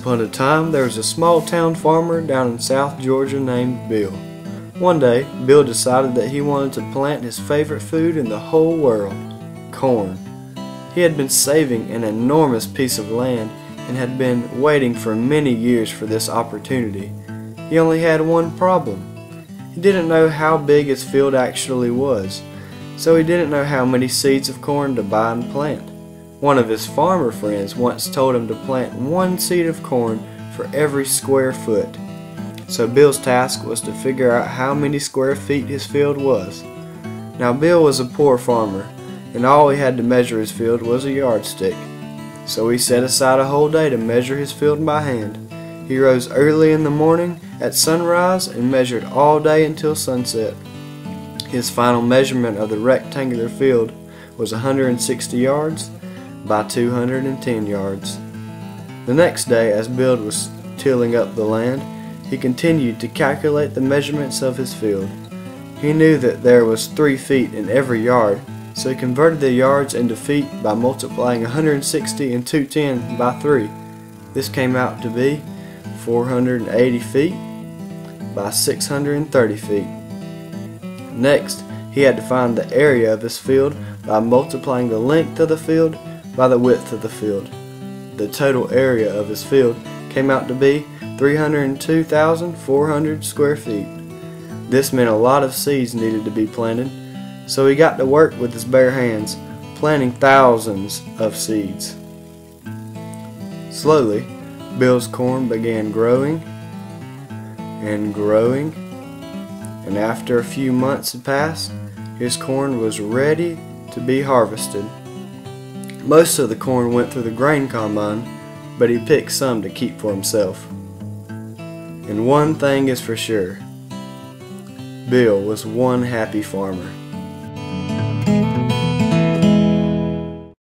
upon a time, there was a small town farmer down in South Georgia named Bill. One day, Bill decided that he wanted to plant his favorite food in the whole world, corn. He had been saving an enormous piece of land and had been waiting for many years for this opportunity. He only had one problem. He didn't know how big his field actually was, so he didn't know how many seeds of corn to buy and plant. One of his farmer friends once told him to plant 1 seed of corn for every square foot. So Bill's task was to figure out how many square feet his field was. Now Bill was a poor farmer, and all he had to measure his field was a yardstick. So he set aside a whole day to measure his field by hand. He rose early in the morning at sunrise and measured all day until sunset. His final measurement of the rectangular field was 160 yards by 210 yards. The next day, as Bill was tilling up the land, he continued to calculate the measurements of his field. He knew that there was 3 feet in every yard, so he converted the yards into feet by multiplying 160 and 210 by 3. This came out to be 480 feet by 630 feet. Next, he had to find the area of his field by multiplying the length of the field by the width of the field. The total area of his field came out to be 302,400 square feet. This meant a lot of seeds needed to be planted, so he got to work with his bare hands, planting thousands of seeds. Slowly, Bill's corn began growing and growing, and after a few months had passed, his corn was ready to be harvested. Most of the corn went through the grain combine, but he picked some to keep for himself. And one thing is for sure, Bill was one happy farmer.